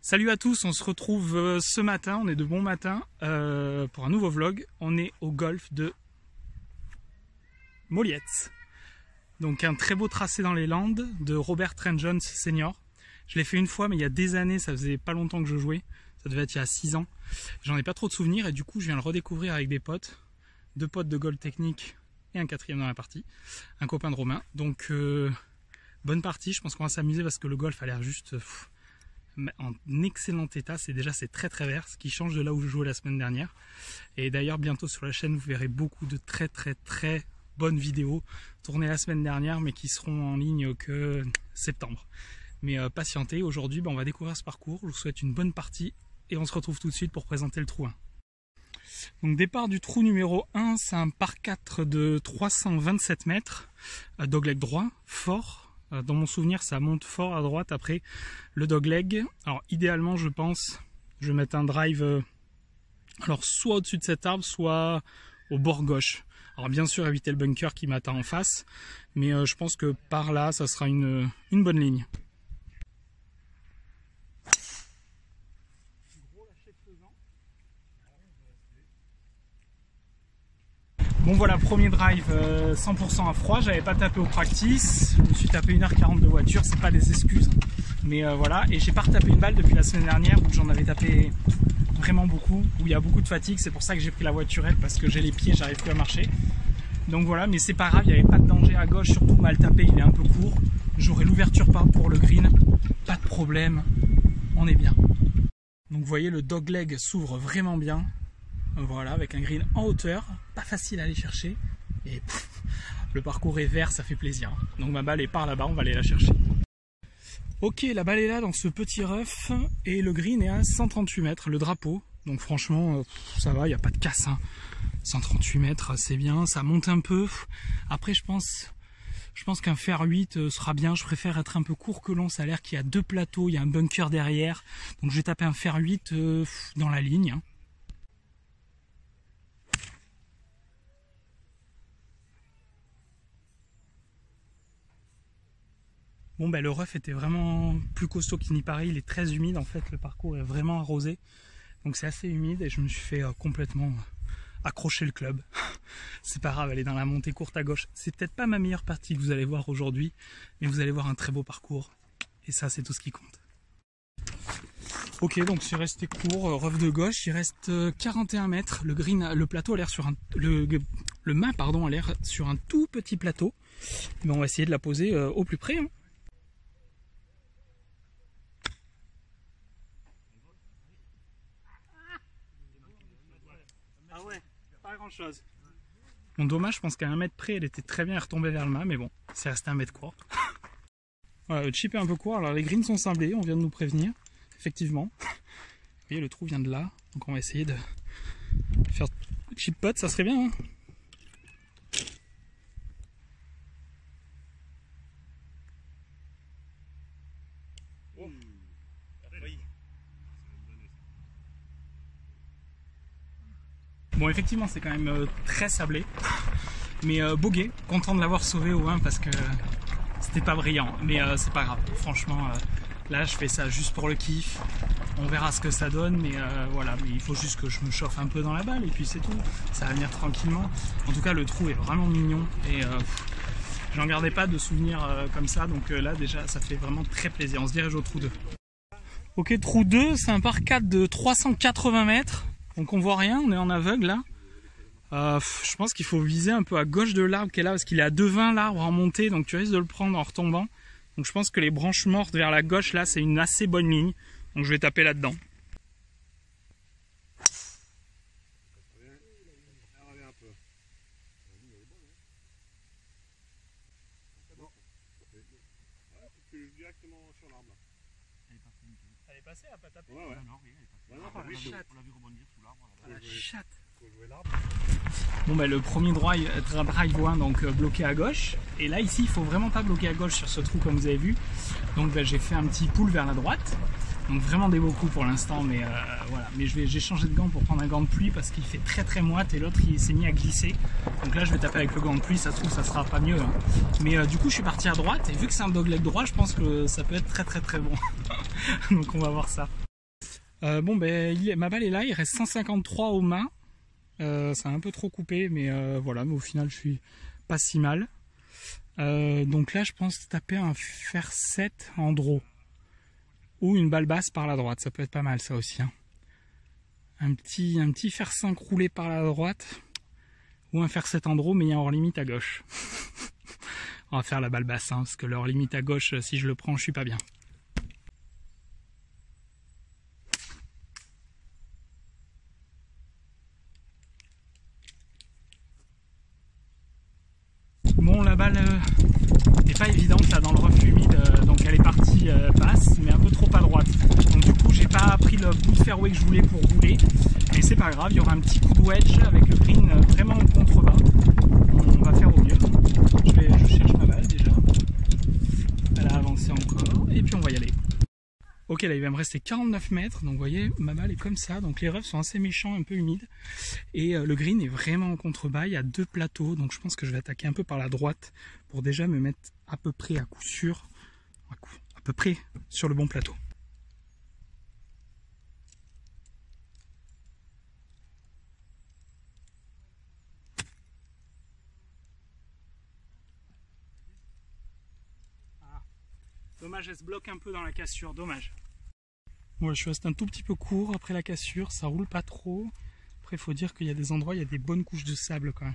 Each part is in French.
Salut à tous, on se retrouve ce matin, on est de bon matin pour un nouveau vlog. On est au golf de Molietz. Donc un très beau tracé dans les Landes de Robert Trent Jones senior. Je l'ai fait une fois mais il y a des années, ça faisait pas longtemps que je jouais. Ça devait être il y a 6 ans. J'en ai pas trop de souvenirs et du coup je viens le redécouvrir avec des potes. 2 potes de golf technique et un 4e dans la partie. Un copain de Romain. Donc bonne partie, je pense qu'on va s'amuser parce que le golf a l'air juste... en excellent état, c'est très vert, ce qui change de là où je jouais la semaine dernière. Et d'ailleurs bientôt sur la chaîne vous verrez beaucoup de très bonnes vidéos tournées la semaine dernière mais qui seront en ligne que septembre. Mais patientez, aujourd'hui on va découvrir ce parcours. Je vous souhaite une bonne partie et on se retrouve tout de suite pour présenter le trou 1. Donc départ du trou numéro 1, c'est un par 4 de 327 mètres, dogleg droit, fort. Dans mon souvenir, ça monte fort à droite après le dogleg. Alors idéalement, je pense, je vais mettre un drive alors soit au-dessus de cet arbre, soit au bord gauche. Alors bien sûr, éviter le bunker qui m'attend en face, mais je pense que par là, ça sera une bonne ligne. Bon voilà, premier drive 100% à froid, j'avais pas tapé au practice, je me suis tapé 1h40 de voiture, c'est pas des excuses, mais voilà, et j'ai pas retapé une balle depuis la semaine dernière où j'en avais tapé vraiment beaucoup, où il y a beaucoup de fatigue, c'est pour ça que j'ai pris la voiturette parce que j'ai les pieds, j'arrive plus à marcher. Donc voilà, mais c'est pas grave, il n'y avait pas de danger à gauche, surtout mal tapé, il est un peu court, j'aurai l'ouverture pour le green, pas de problème, on est bien. Donc vous voyez, le dogleg s'ouvre vraiment bien. Voilà, avec un green en hauteur, pas facile à aller chercher, et le parcours est vert, ça fait plaisir. Donc ma balle est par là-bas, on va aller la chercher. Ok, la balle est là dans ce petit rough, et le green est à 138 mètres, le drapeau. Donc franchement, ça va, il n'y a pas de casse. 138 mètres, c'est bien, ça monte un peu. Après, je pense qu'un fer 8 sera bien. Je préfère être un peu court que long, ça a l'air qu'il y a 2 plateaux, il y a un bunker derrière. Donc je vais taper un fer 8 dans la ligne. Bon ben le rough était vraiment plus costaud qu'il n'y paraît, il est très humide en fait, le parcours est vraiment arrosé, donc c'est assez humide et je me suis fait complètement accrocher le club. C'est pas grave, elle est dans la montée courte à gauche, c'est peut-être pas ma meilleure partie que vous allez voir aujourd'hui, mais vous allez voir un très beau parcours et ça c'est tout ce qui compte. Ok, donc c'est resté court, rough de gauche, il reste 41 mètres, le green, le plateau a l'air sur un... Le mât pardon a l'air sur un tout petit plateau, mais on va essayer de la poser au plus près. Ah ouais, pas grand chose. Bon, dommage, je pense qu'à 1 mètre près elle était très bien retombée vers le mât, mais bon, c'est resté 1 mètre court. Voilà, le chip est un peu court, alors les greens sont sablés, on vient de nous prévenir, effectivement. Vous voyez, le trou vient de là, donc on va essayer de faire chip putt, ça serait bien. Bon, effectivement, c'est quand même très sablé, mais bogey, content de l'avoir sauvé au 1 parce que c'était pas brillant, mais c'est pas grave. Franchement, là, je fais ça juste pour le kiff. On verra ce que ça donne, mais voilà, mais il faut juste que je me chauffe un peu dans la balle et puis c'est tout. Ça va venir tranquillement. En tout cas, le trou est vraiment mignon et j'en gardais pas de souvenirs comme ça, donc là déjà, ça fait vraiment très plaisir. On se dirige au trou 2. Ok, trou 2, c'est un par 4 de 380 mètres. Donc on voit rien, on est en aveugle là. Je pense qu'il faut viser un peu à gauche de l'arbre qui est là parce qu'il est à 2,20 l'arbre en montée, donc tu risques de le prendre en retombant. Donc je pense que les branches mortes vers la gauche là c'est une assez bonne ligne. Donc je vais taper là-dedans. Elle est passée, elle n'a pas tapé. Ouais. On l'a vu rebondir sous l'arbre. La chatte. Bon ben le premier drive 1 donc bloqué à gauche, et là ici il faut vraiment pas bloquer à gauche sur ce trou comme vous avez vu, donc ben, j'ai fait un petit pull vers la droite, donc vraiment des beaux coups pour l'instant, mais voilà, mais j'ai changé de gant pour prendre un gant de pluie parce qu'il fait très moite et l'autre il s'est mis à glisser, donc là je vais taper avec le gant de pluie, ça se trouve ça sera pas mieux, hein. Mais du coup je suis parti à droite et vu que c'est un dogleg droit je pense que ça peut être très bon. Donc on va voir ça. Bon, ben, ma balle est là, il reste 153 au mât. Ça a un peu trop coupé, mais voilà, mais au final, je suis pas si mal. Donc là, je pense taper un fer 7 en draw. Ou une balle basse par la droite, ça peut être pas mal, ça aussi. Hein. Un petit fer 5 roulé par la droite. Ou un fer 7 en draw, mais il y a hors limite à gauche. On va faire la balle basse, hein, parce que leur limite à gauche, si je le prends, je suis pas bien. Bon, la balle n'est pas évidente là dans le rough humide, donc elle est partie basse, mais un peu trop à droite. Donc du coup, j'ai pas pris le bout de fairway que je voulais pour rouler, mais c'est pas grave, il y aura un petit coup de wedge avec le green vraiment en contrebas. On va faire au mieux. Je cherche ma balle déjà. Elle a avancé encore, et puis on va y aller. Ok, là il va me rester 49 mètres, donc vous voyez, ma balle est comme ça, donc les roughs sont assez méchants, un peu humides, et le green est vraiment en contrebas, il y a 2 plateaux, donc je pense que je vais attaquer un peu par la droite, pour déjà me mettre à peu près à coup sûr, à peu près sur le bon plateau. Dommage, elle se bloque un peu dans la cassure, dommage. Bon, je suis resté un tout petit peu court après la cassure, ça roule pas trop. Après, il faut dire qu'il y a des endroits, il y a des bonnes couches de sable quand même.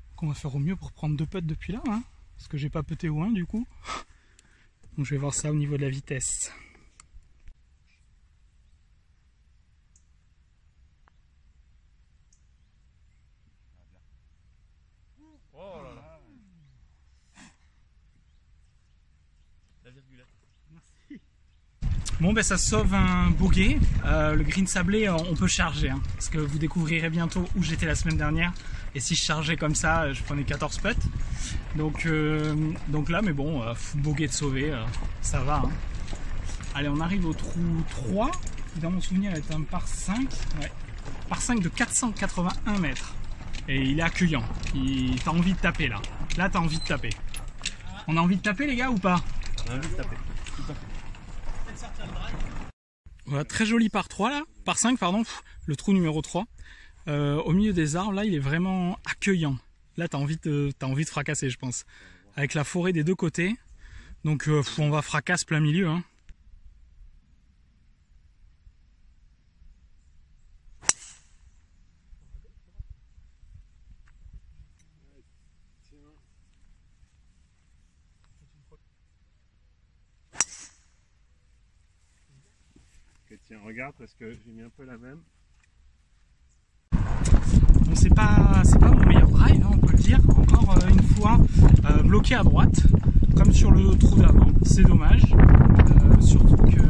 Donc on va faire au mieux pour prendre 2 putts depuis là, hein, parce que j'ai pas puté au 1 du coup. Donc je vais voir ça au niveau de la vitesse. Oh là là. La virgulette. Merci. Bon, ben ça sauve un bogey. Le green sablé, on peut charger, hein, parce que vous découvrirez bientôt où j'étais la semaine dernière. Et si je chargeais comme ça, je prenais 14 putts. Donc là, mais bon, bogey de sauver, ça va. Hein. Allez, on arrive au trou 3. Dans mon souvenir, elle est un par 5. Ouais. Par 5 de 481 mètres. Et il est accueillant. T'as envie de taper là. Là, t'as envie de taper. On a envie de taper, les gars, ou pas? On a envie de taper. Tout à fait. Voilà, très joli par 3 là. Par 5, pardon. Le trou numéro 3. Au milieu des arbres, là, il est vraiment accueillant. Là, t'as envie de fracasser, je pense. Avec la forêt des 2 côtés. Donc, on va fracasse plein milieu. Hein. Ok, tiens, regarde parce que j'ai mis un peu la même. Bon, c'est pas mon meilleur drive, hein, on peut le dire. Encore une fois, bloqué à droite, comme sur le trou d'avant. C'est dommage. Surtout que,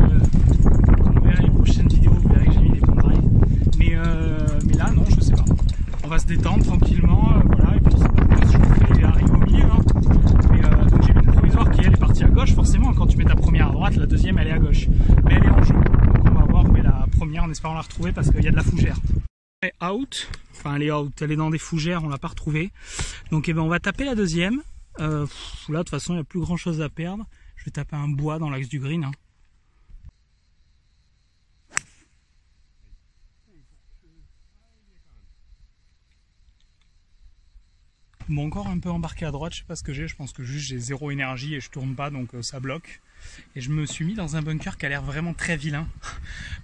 quand on verra les prochaines vidéos, vous verrez que j'ai mis des bons drives. Mais là, non, je sais pas. On va se détendre tranquillement, voilà. Et puis, c'est pas que je fais arriver au milieu. Hein. Donc j'ai mis une provisoire qui elle est partie à gauche. Forcément, quand tu mets ta première à droite, la deuxième elle est à gauche. Mais elle est en jeu. Donc on va voir mais la première en espérant la retrouver parce qu'il y a de la fougère. Elle est out. Enfin, elle est out, elle est dans des fougères, on l'a pas retrouvée. Donc on va taper la deuxième. Là, de toute façon, il n'y a plus grand chose à perdre. Je vais taper un bois dans l'axe du green. Hein. Bon, encore un peu embarqué à droite, je sais pas ce que j'ai. Je pense que juste j'ai 0 énergie et je tourne pas, donc ça bloque. Et je me suis mis dans un bunker qui a l'air vraiment très vilain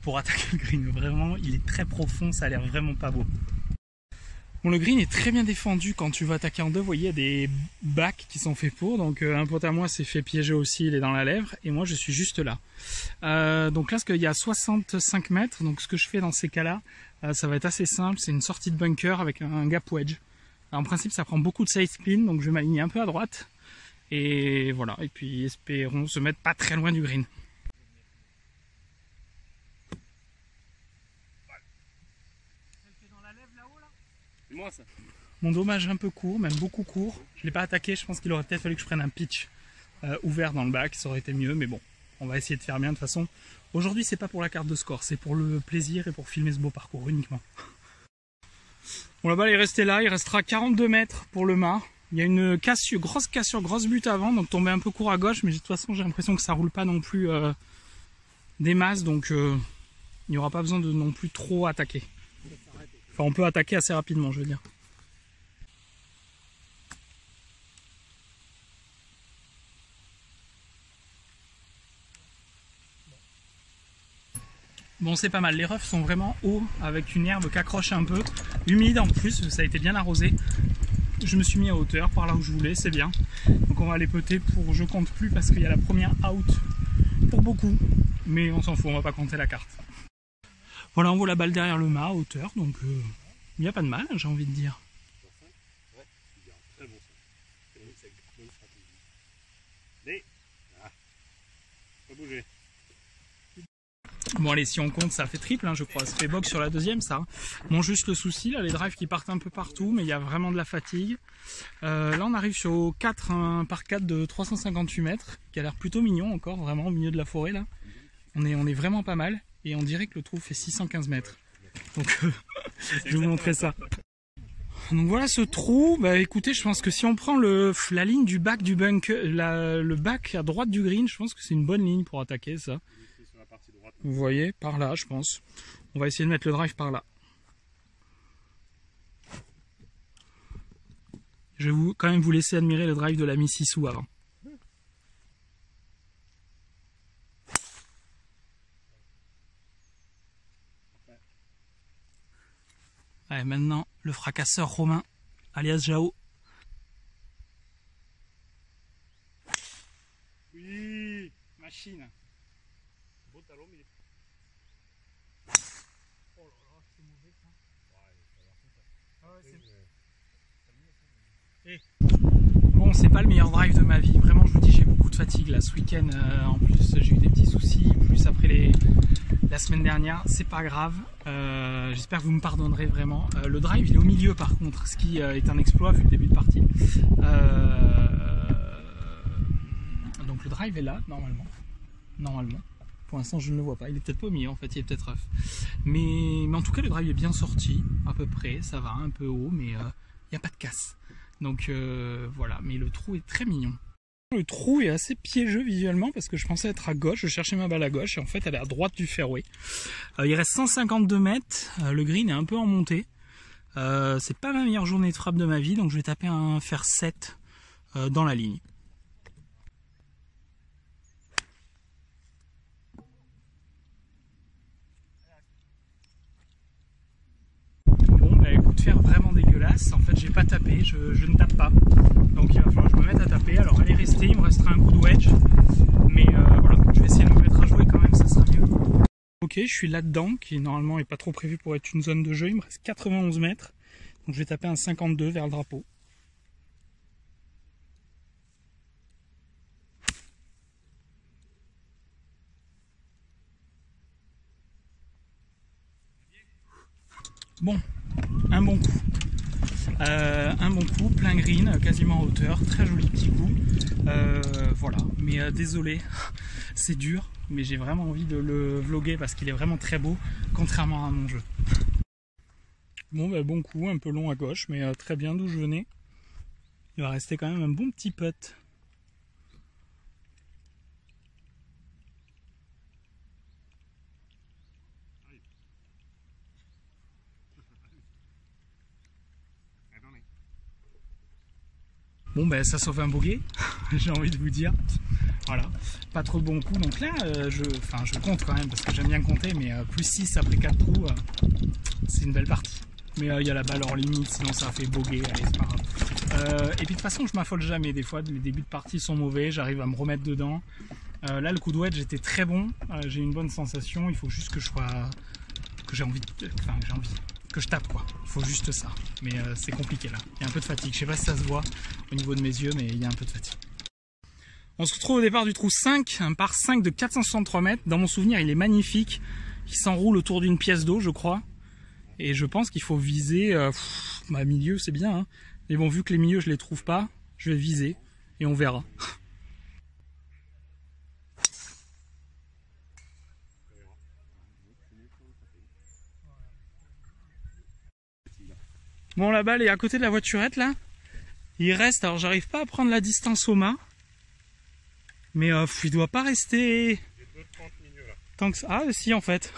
pour attaquer le green. Vraiment, il est très profond, ça a l'air vraiment pas beau. Bon, le green est très bien défendu quand tu vas attaquer en 2. Vous voyez, il y a des bacs qui sont faits pour. Donc un pote à moi s'est fait piéger aussi, il est dans la lèvre. Et moi, je suis juste là. Donc là, il y a 65 mètres. Donc ce que je fais dans ces cas-là, ça va être assez simple. C'est une sortie de bunker avec un gap wedge. Alors, en principe, ça prend beaucoup de side spin. Donc je vais m'aligner un peu à droite. Et voilà. Et puis espérons se mettre pas très loin du green. C'est moi ça. Mon dommage un peu court, même beaucoup court. Je ne l'ai pas attaqué, je pense qu'il aurait peut-être fallu que je prenne un pitch ouvert dans le bac, ça aurait été mieux, mais bon, on va essayer de faire bien de toute façon. Aujourd'hui, c'est pas pour la carte de score, c'est pour le plaisir et pour filmer ce beau parcours uniquement. Bon, la balle est restée là, il restera 42 mètres pour le mât. Il y a une cassure, grosse butte avant, donc tombé un peu court à gauche, mais de toute façon, j'ai l'impression que ça roule pas non plus des masses, donc il n'y aura pas besoin de non plus trop attaquer. Enfin, on peut attaquer assez rapidement, je veux dire. Bon, c'est pas mal, les refs sont vraiment hauts, avec une herbe qui accroche un peu, humide en plus, ça a été bien arrosé. Je me suis mis à hauteur, par là où je voulais, c'est bien. Donc on va aller peter pour je compte plus parce qu'il y a la première out pour beaucoup. Mais on s'en fout, on va pas compter la carte. Voilà, on voit la balle derrière le mât à hauteur, donc il n'y a pas de mal, j'ai envie de dire. Ouais, c'est un très bon sens. Bonne stratégie. Mais, pas bouger. Bon allez, si on compte, ça fait triple, hein, je crois. Ça fait box sur la deuxième, ça. Bon, juste le souci, là, les drives qui partent un peu partout, mais il y a vraiment de la fatigue. Là, on arrive sur au 4, un par 4 de 358 mètres, qui a l'air plutôt mignon encore, vraiment au milieu de la forêt, là. On est vraiment pas mal, et on dirait que le trou fait 615 mètres. Donc, je vais vous montrer ça. Donc voilà ce trou, bah écoutez, je pense que si on prend la ligne du bac du bunker, le bac à droite du green, je pense que c'est une bonne ligne pour attaquer ça. Vous voyez, par là, je pense. On va essayer de mettre le drive par là. Je vais quand même vous laisser admirer le drive de la Mississou avant. Allez, maintenant, le fracasseur romain, alias Jao. Oui, machine. Beau talon, mais... Oh là là, c'est mauvais ça. Bon, c'est pas le meilleur drive de ma vie. Vraiment, je vous dis, j'ai beaucoup de fatigue là ce week-end. En plus, j'ai eu des petits soucis. Plus après la semaine dernière, c'est pas grave. J'espère que vous me pardonnerez vraiment. Le drive, il est au milieu par contre, ce qui est un exploit vu le début de partie. Donc le drive est là, normalement. Pour l'instant, je ne le vois pas. Il est peut-être pas au milieu, en fait, il est peut-être rough. Mais en tout cas, le drive est bien sorti, à peu près. Ça va un peu haut, mais il n'y a pas de casse. Donc voilà, mais le trou est très mignon. Le trou est assez piégeux visuellement parce que je pensais être à gauche, je cherchais ma balle à gauche et en fait elle est à droite du fairway. Il reste 152 mètres, le green est un peu en montée. C'est pas ma meilleure journée de frappe de ma vie, donc je vais taper un fer 7 dans la ligne. Bon bah coup de fer vraiment dégueulasse, en fait j'ai pas tapé, je ne tape pas. Donc il va falloir que je me mette à taper. Alors elle est restée, il me restera un coup de wedge. Mais voilà, je vais essayer de me mettre à jouer quand même, ça sera mieux. Ok, je suis là-dedans, qui normalement n'est pas trop prévu pour être une zone de jeu. Il me reste 91 mètres. Donc je vais taper un 52 vers le drapeau. Bon, un bon coup. Plein green, quasiment en hauteur, très joli petit coup. Voilà, mais désolé, c'est dur, mais j'ai vraiment envie de le vlogger parce qu'il est vraiment très beau, contrairement à mon jeu. Bon, bah, bon coup, un peu long à gauche, mais très bien d'où je venais. Il va rester quand même un bon petit putt. Bon ben ça sauve un bogey, j'ai envie de vous dire. Voilà, pas trop de bons coups. Donc là, je compte quand même parce que j'aime bien compter, mais plus 6 après 4 trous, c'est une belle partie. Mais il y a la balle hors limite, sinon ça fait bogey, allez c'est pas grave. Et puis de toute façon je m'affole jamais, des fois les débuts de partie sont mauvais, j'arrive à me remettre dedans. Là le coup de wedge était très bon, j'ai une bonne sensation, il faut juste que que je tape quoi, il faut juste ça, mais c'est compliqué là, il y a un peu de fatigue, je sais pas si ça se voit au niveau de mes yeux, mais il y a un peu de fatigue. On se retrouve au départ du trou 5, un par 5 de 463 mètres, dans mon souvenir il est magnifique, il s'enroule autour d'une pièce d'eau je crois, et je pense qu'il faut viser, milieu c'est bien, hein. Mais bon vu que les milieux je les trouve pas, je vais viser, et on verra. Bon, la balle est à côté de la voiturette là. Il reste, alors j'arrive pas à prendre la distance au mât. Mais il doit pas rester. Tant que... Ah si en fait.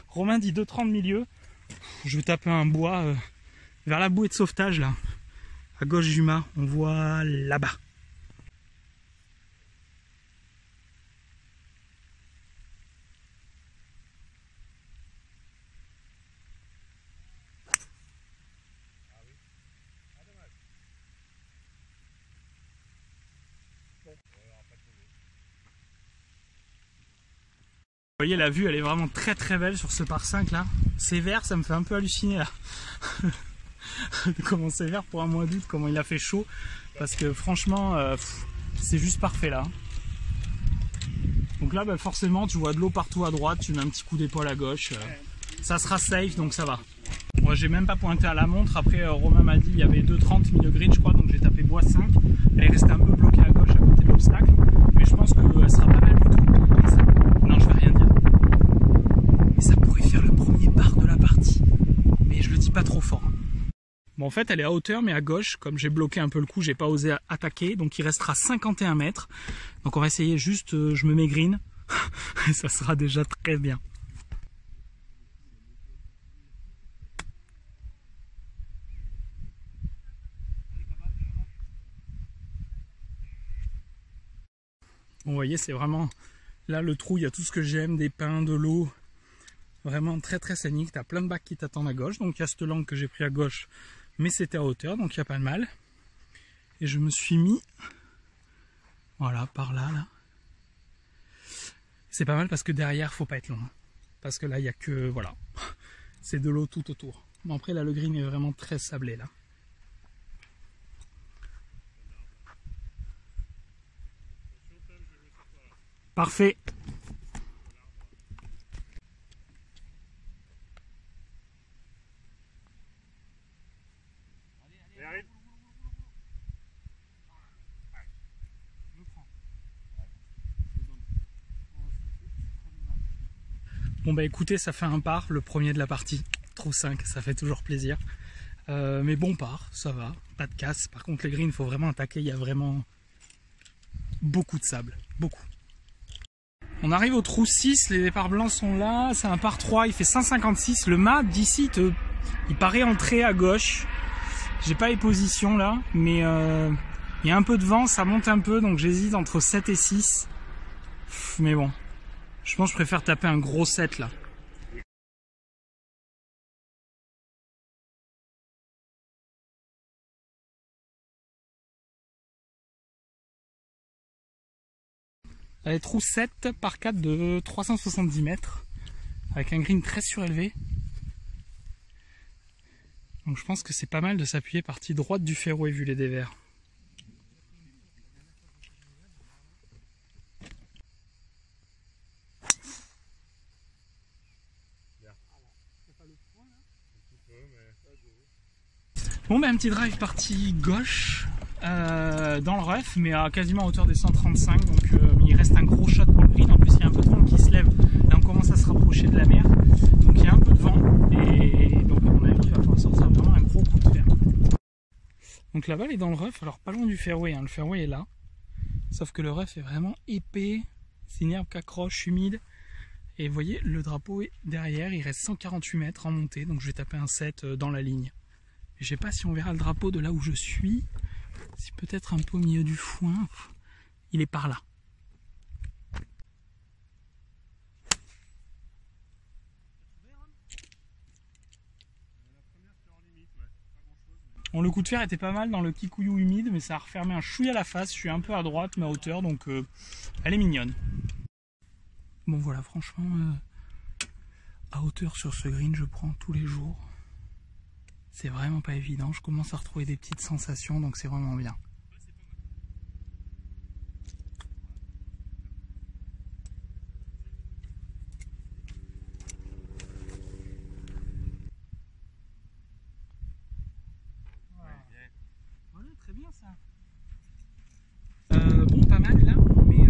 Romain dit 2,30 milieu. Je vais taper un bois vers la bouée de sauvetage là. À gauche du mât, on voit là-bas. Vous voyez la vue, elle est vraiment très très belle sur ce par 5 là. C'est vert, ça me fait un peu halluciner là. Comment c'est vert pour un mois d'août, comment il a fait chaud. Parce que franchement, c'est juste parfait là. Donc là, bah, forcément, tu vois de l'eau partout à droite, tu mets un petit coup d'épaule à gauche. Ça sera safe, donc ça va. Moi, j'ai même pas pointé à la montre. Après, Romain m'a dit il y avait 2,30 milieu green, je crois, donc j'ai tapé bois 5. Elle est restée un peu bloquée à gauche à côté de l'obstacle. Mais je pense qu'elle sera pas mal du tout. Non, je vais rien dire. Et ça pourrait faire le premier par de la partie. Mais je le dis pas trop fort. Bon, en fait, elle est à hauteur, mais à gauche. Comme j'ai bloqué un peu le coup, j'ai pas osé attaquer. Donc, il restera 51 mètres. Donc, on va essayer juste, je me mets green. Et ça sera déjà très bien. Bon, vous voyez, c'est vraiment... Là, le trou, il y a tout ce que j'aime, des pins, de l'eau. Vraiment très très scénique. Tu as plein de bacs qui t'attendent à gauche. Donc, il y a cette langue que j'ai pris à gauche, mais c'était à hauteur, donc il n'y a pas de mal. Et je me suis mis... Voilà, par là, là. C'est pas mal parce que derrière, faut pas être long. Parce que là, il n'y a que... Voilà. C'est de l'eau tout autour. Bon, après, là, le green est vraiment très sablé, là. Parfait. Bon bah écoutez, ça fait un par, le premier de la partie. Trou 5, ça fait toujours plaisir. Mais bon par, ça va, pas de casse. Par contre les greens, il faut vraiment attaquer, il y a vraiment beaucoup de sable, beaucoup. On arrive au trou 6, les départs blancs sont là, c'est un par 3, il fait 156. Le mât d'ici, il paraît entrer à gauche. J'ai pas les positions là, mais il y a un peu de vent, ça monte un peu, donc j'hésite entre 7 et 6. Mais bon, je pense que je préfère taper un gros 7 là. Allez, trou 7 par 4 de 370 mètres, avec un green très surélevé. Donc je pense que c'est pas mal de s'appuyer partie droite du fairway vu les dévers. Bon ben un petit drive parti gauche dans le rough, mais à quasiment hauteur des 135, donc il reste un gros shot pour le green. En plus il y a un peu de vent qui se lève, là on commence à se rapprocher de la mer, donc il y a un peu de vent et donc à mon avis il va falloir sortir vraiment un gros coup de fer. Donc la balle est dans le rough, alors pas loin du fairway, hein. Le fairway est là, sauf que le rough est vraiment épais, c'est une herbe qui accroche, humide. Et vous voyez, le drapeau est derrière, il reste 148 mètres en montée, donc je vais taper un 7 dans la ligne. Je sais pas si on verra le drapeau de là où je suis, si peut-être un peu au milieu du foin, il est par là. Bon, le coup de fer était pas mal dans le kikuyu humide, mais ça a refermé un chouïa à la face, je suis un peu à droite, mais à hauteur, donc elle est mignonne. Bon voilà, franchement, à hauteur sur ce green, je prends tous les jours. C'est vraiment pas évident, je commence à retrouver des petites sensations, donc c'est vraiment bien. Voilà, très bien ça. Bon, pas mal là, mais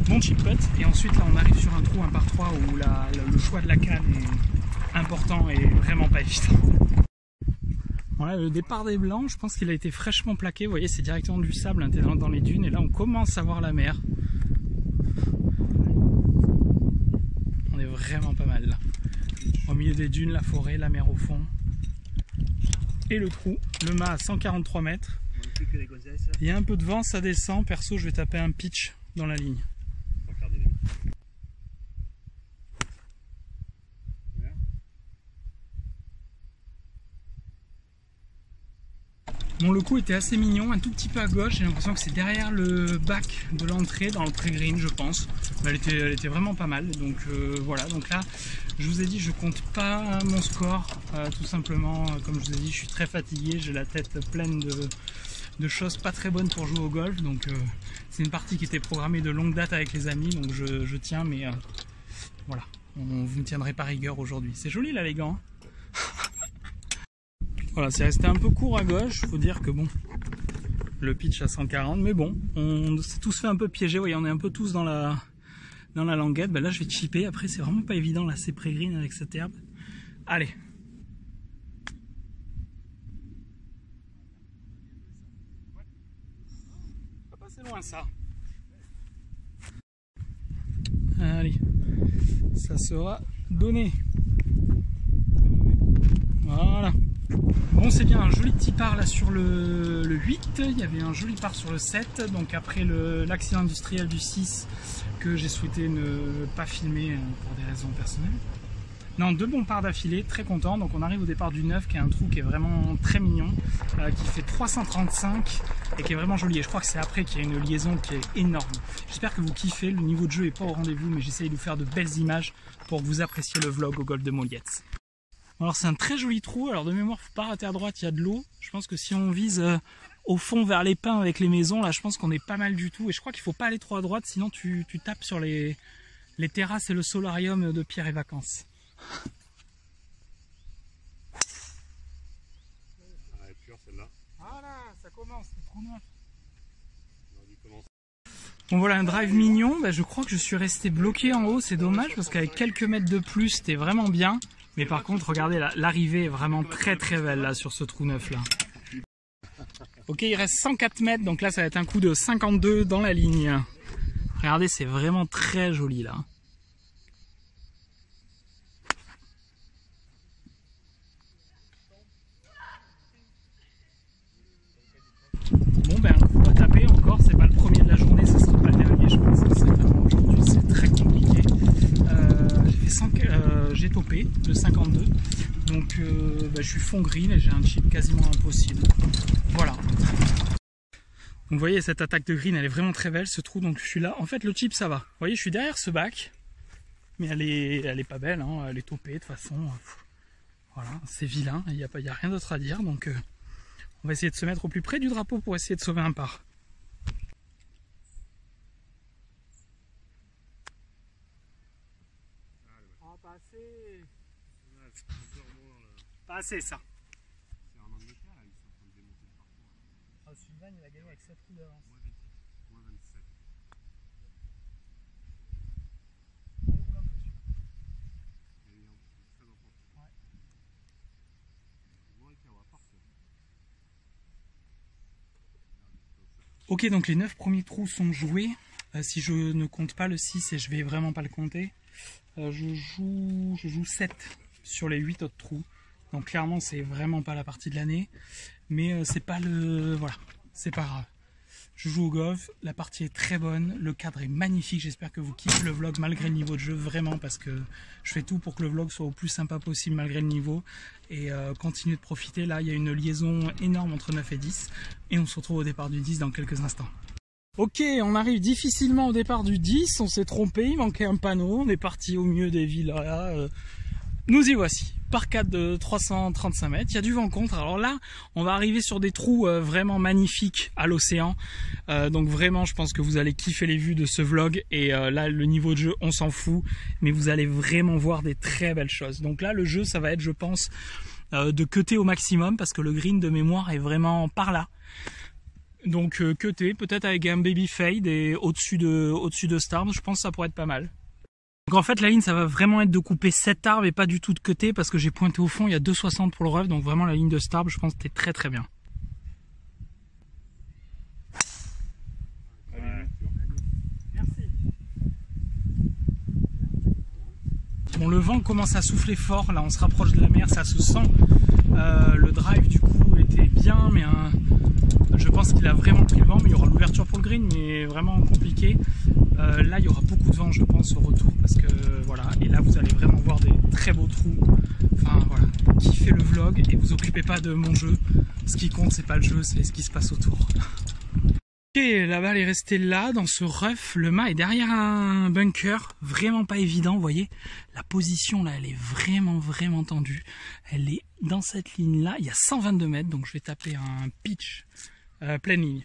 bon chip putt. Et ensuite là on arrive sur un trou, un par 3 où le choix de la canne est important et vraiment pas évident. Voilà, le départ des blancs, je pense qu'il a été fraîchement plaqué. Vous voyez, c'est directement du sable dans les dunes. Et là, on commence à voir la mer. On est vraiment pas mal là. Au milieu des dunes, la forêt, la mer au fond. Et le trou, le mât à 143 mètres. Il y a un peu de vent, ça descend. Perso, je vais taper un pitch dans la ligne. Bon, le coup était assez mignon, un tout petit peu à gauche. J'ai l'impression que c'est derrière le bac de l'entrée, dans le pré-green, je pense. Mais elle était vraiment pas mal. Donc voilà, donc là, je vous ai dit, je compte pas mon score. Tout simplement, comme je vous ai dit, je suis très fatigué. J'ai la tête pleine de choses pas très bonnes pour jouer au golf. Donc c'est une partie qui était programmée de longue date avec les amis. Donc je tiens, mais voilà, vous ne tiendrez pas rigueur aujourd'hui. C'est joli là, les gants. Voilà, c'est resté un peu court à gauche, faut dire que bon, le pitch à 140, mais bon, on s'est tous fait un peu piéger, voyez, on est un peu tous dans la languette. Ben là je vais chipper, après c'est vraiment pas évident là, c'est pré-green avec cette herbe. Allez. Pas passer loin ça. Allez, ça sera donné. Voilà. Bon, c'est bien, un joli petit par là sur le 8, il y avait un joli par sur le 7, donc après l'accident industriel du 6 que j'ai souhaité ne pas filmer pour des raisons personnelles. Non, 2 bons parts d'affilée, très content. Donc on arrive au départ du 9 qui est un trou qui est vraiment très mignon, qui fait 335 et qui est vraiment joli. Et je crois que c'est après qu'il y a une liaison qui est énorme. J'espère que vous kiffez, le niveau de jeu n'est pas au rendez-vous, mais j'essaye de vous faire de belles images pour que vous appréciez le vlog au golf de Molietz. Alors c'est un très joli trou, alors de mémoire faut pas rater à droite, il y a de l'eau. Je pense que si on vise au fond vers les pins avec les maisons, là je pense qu'on est pas mal du tout. Et je crois qu'il faut pas aller trop à droite, sinon tu tapes sur les terrasses et le solarium de Pierre et Vacances. Ah, elle est pure celle-là. Voilà, ça commence, c'est trop neuf. Bon voilà un drive mignon, je crois que je suis resté bloqué en haut, c'est dommage parce qu'avec quelques mètres de plus c'était vraiment bien. Mais par contre, regardez, l'arrivée est vraiment très très belle là sur ce trou neuf là. Ok, il reste 104 mètres, donc là ça va être un coup de 52 dans la ligne. Regardez, c'est vraiment très joli là. Bon ben un coup à taper encore, c'est pas le premier de la journée, ce sera pas le dernier je pense. Aujourd'hui c'est très compliqué. J'ai topé de 52, donc je suis fond green et j'ai un chip quasiment impossible. Voilà. Donc vous voyez cette attaque de green elle est vraiment très belle, ce trou, donc je suis là. En fait le chip ça va. Vous voyez je suis derrière ce bac, mais elle est pas belle, hein. Elle est topée de toute façon. Voilà, c'est vilain, il n'y a rien d'autre à dire, donc on va essayer de se mettre au plus près du drapeau pour essayer de sauver un par. Ah, pas assez. Pas assez ça. C'est en Angleterre là, ils sont en train de démonter le parcours. Ah, Sullivan il a gagné avec 7 trous d'avance. Moins 27. Ah, il roule un peu celui-là. Il est très enfoncé. Ouais. Bon, le Kawa, parfait. Ok, donc les 9 premiers trous sont joués. Si je ne compte pas le 6 et je vais vraiment pas le compter, je joue 7 sur les 8 autres trous. Donc clairement c'est vraiment pas la partie de l'année. Mais c'est pas le... Voilà, c'est pas grave. Je joue au golf, la partie est très bonne, le cadre est magnifique, j'espère que vous kiffez le vlog malgré le niveau de jeu, vraiment, parce que je fais tout pour que le vlog soit au plus sympa possible malgré le niveau, et continuez de profiter. Là il y a une liaison énorme entre 9 et 10, et on se retrouve au départ du 10 dans quelques instants. Ok, on arrive difficilement au départ du 10, on s'est trompé, il manquait un panneau, on est parti au milieu des villas, nous y voici. Par 4 de 335 mètres, il y a du vent contre. Alors là, on va arriver sur des trous vraiment magnifiques à l'océan. Donc vraiment, je pense que vous allez kiffer les vues de ce vlog. Et là, le niveau de jeu, on s'en fout. Mais vous allez vraiment voir des très belles choses. Donc là, le jeu, ça va être, je pense, de cutter au maximum. Parce que le green de mémoire est vraiment par là. Donc cutter, peut-être avec un baby fade et au-dessus de Starbs, je pense que ça pourrait être pas mal. Donc en fait la ligne ça va vraiment être de couper 7 arbres et pas du tout de cutter parce que j'ai pointé au fond, il y a 2,60 pour le rough, donc vraiment la ligne de Starbs je pense que c'était très très bien. Merci. Bon, le vent commence à souffler fort, là on se rapproche de la mer, ça se sent. Le drive du coup était bien, mais je pense qu'il a vraiment pris le vent, mais il y aura l'ouverture pour le green, mais vraiment compliqué. Là il y aura beaucoup de vent je pense au retour, parce que voilà, et là vous allez vraiment voir des très beaux trous. Enfin voilà, kiffez le vlog et vous occupez pas de mon jeu. Ce qui compte c'est pas le jeu, c'est ce qui se passe autour. Ok, la balle est restée là, dans ce rough. Le mât est derrière un bunker, vraiment pas évident, vous voyez. La position là, elle est vraiment tendue. Elle est dans cette ligne-là, il y a 122 mètres, donc je vais taper un pitch pleine ligne.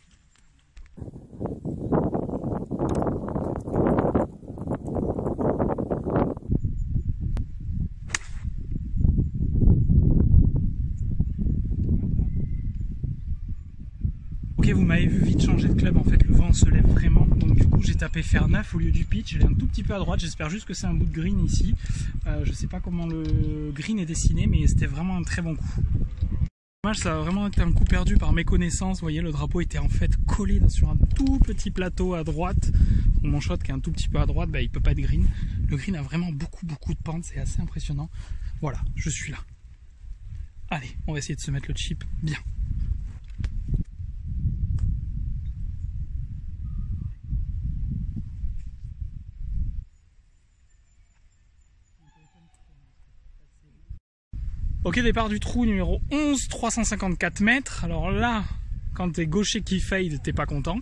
Ok, vous m'avez vu vite changer de club, en fait le vent se lève vraiment, donc du coup j'ai tapé fer 9 au lieu du pitch, j'allais un tout petit peu à droite, j'espère juste que c'est un bout de green ici. Je sais pas comment le green est dessiné, mais c'était vraiment un très bon coup. Dommage, ça a vraiment été un coup perdu par méconnaissance, vous voyez le drapeau était en fait collé sur un tout petit plateau à droite, donc mon shot qui est un tout petit peu à droite, bah, il peut pas être green. Le green a vraiment beaucoup de pente, c'est assez impressionnant. Voilà, je suis là. Allez, on va essayer de se mettre le chip bien. Ok, départ du trou numéro 11, 354 mètres. Alors là, quand t'es gaucher qui fade, t'es pas content.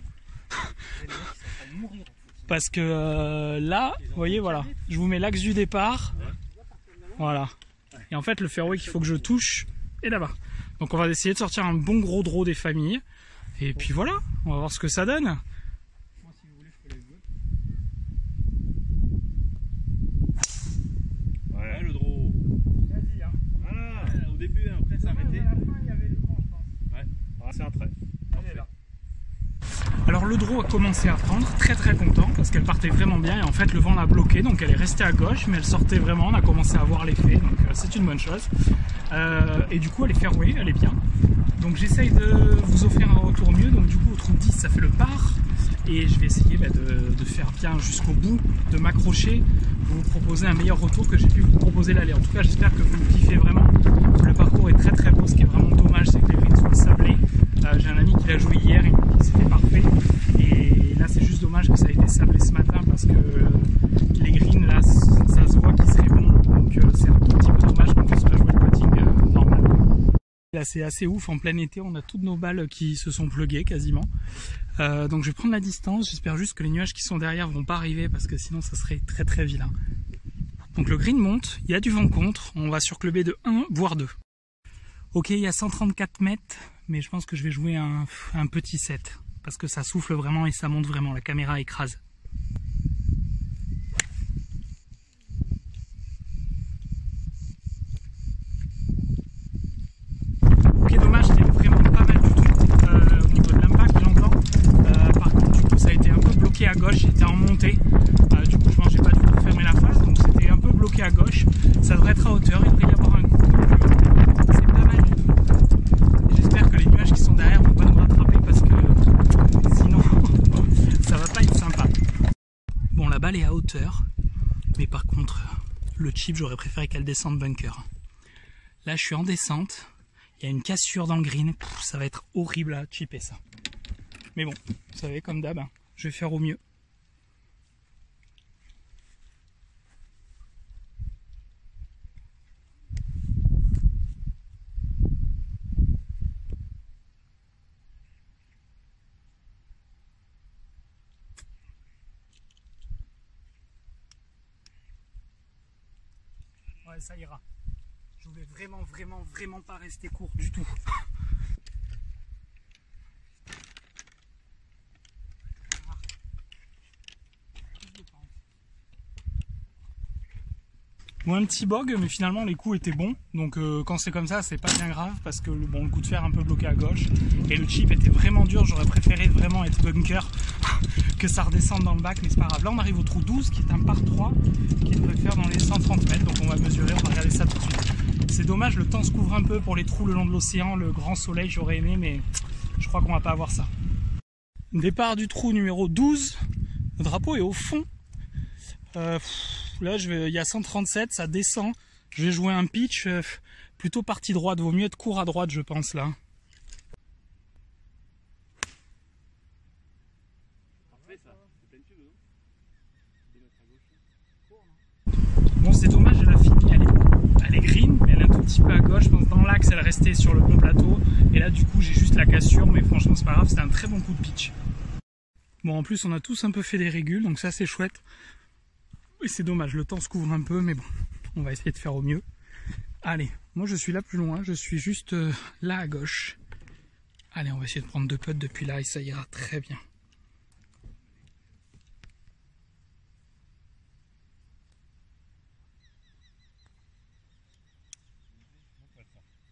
Parce que là, vous voyez, voilà, je vous mets l'axe du départ. Voilà. Et en fait, le fairway qu'il faut que je touche est là-bas. Donc on va essayer de sortir un bon gros draw des familles. Et puis voilà, on va voir ce que ça donne. Moi, si vous voulez, je peux les jouer. Ouais, le draw. Vas-y, hein. Voilà, au début, après ça arrêtait. À la fin, il y avait le vent, je pense. Ouais, ah, c'est un trait. Elle est là. Alors le draw a commencé à prendre, très content, parce qu'elle partait vraiment bien, et en fait le vent l'a bloquée, donc elle est restée à gauche, mais elle sortait vraiment, on a commencé à voir l'effet, donc c'est une bonne chose. Et du coup elle est fairway, elle est bien. Donc j'essaye de vous offrir un retour mieux, donc du coup au trou 10 ça fait le par, et je vais essayer de faire bien jusqu'au bout, de m'accrocher, vous proposer un meilleur retour que j'ai pu vous proposer l'aller. En tout cas j'espère que vous kiffez vraiment, le parcours est très beau, ce qui est vraiment dommage c'est que les greens soient sablés. J'ai un ami qui l'a joué hier, il m'a dit que c'était parfait, et là c'est juste dommage que ça ait été sablé ce matin parce que les greens là ça se voit qu'ils seraient bons, donc c'est un tout petit peu dommage qu'on ne puisse pas jouer le putting normal. Là c'est assez ouf, en plein été on a toutes nos balles qui se sont pluguées quasiment, donc je vais prendre la distance, j'espère juste que les nuages qui sont derrière vont pas arriver parce que sinon ça serait très vilain. Donc le green monte, il y a du vent contre, on va sur clubber de 1 voire 2. Ok, il y a 134 mètres, mais je pense que je vais jouer un petit set, parce que ça souffle vraiment et ça monte vraiment, la caméra écrase. Ok, dommage, c'était vraiment pas mal du tout au niveau de l'impact, j'entends. Par contre, du coup, ça a été un peu bloqué à gauche, j'étais en montée. Du coup, je pense que j'ai pas du tout fermé la face, donc c'était un peu bloqué à gauche. Ça devrait être à hauteur, il devrait y avoir un coup. C'est pas mal du tout. J'espère que les nuages qui sont derrière vont pas nous rattraper parce que sinon ça va pas être sympa. Bon, la balle est à hauteur, mais par contre le chip j'aurais préféré qu'elle descende bunker. Là je suis en descente, il y a une cassure dans le green, ça va être horrible à chipper ça. Mais bon, vous savez, comme d'hab, je vais faire au mieux. Ouais, ça ira. Je voulais vraiment pas rester court du tout. Bon, un petit bog, mais finalement les coups étaient bons. Donc quand c'est comme ça, c'est pas bien grave parce que le coup de fer un peu bloqué à gauche et le chip était vraiment dur. J'aurais préféré vraiment être bunker que ça redescende dans le bac, mais c'est pas grave. Là on arrive au trou 12 qui est un par 3 qui devrait faire dans les 130 mètres, donc on va mesurer, on va regarder ça tout de suite. C'est dommage, le temps se couvre un peu pour les trous le long de l'océan, le grand soleil j'aurais aimé, mais je crois qu'on va pas avoir ça. Départ du trou numéro 12, le drapeau est au fond. là, il y a 137, ça descend. Je vais jouer un pitch plutôt partie droite. Vaut mieux être court à droite, je pense, là. Bon, c'est dommage, elle a fini. Elle est green, mais elle est un tout petit peu à gauche. Je pense dans l'axe, elle restait sur le bon plateau. Et là, du coup, j'ai juste la cassure. Mais franchement, c'est pas grave, c'était un très bon coup de pitch. Bon, en plus, on a tous un peu fait des régules, donc ça, c'est chouette. Et c'est dommage, le temps se couvre un peu, mais bon, on va essayer de faire au mieux. Allez, moi, je suis là plus loin, je suis juste là à gauche. Allez, on va essayer de prendre 2 putts depuis là et ça ira très bien.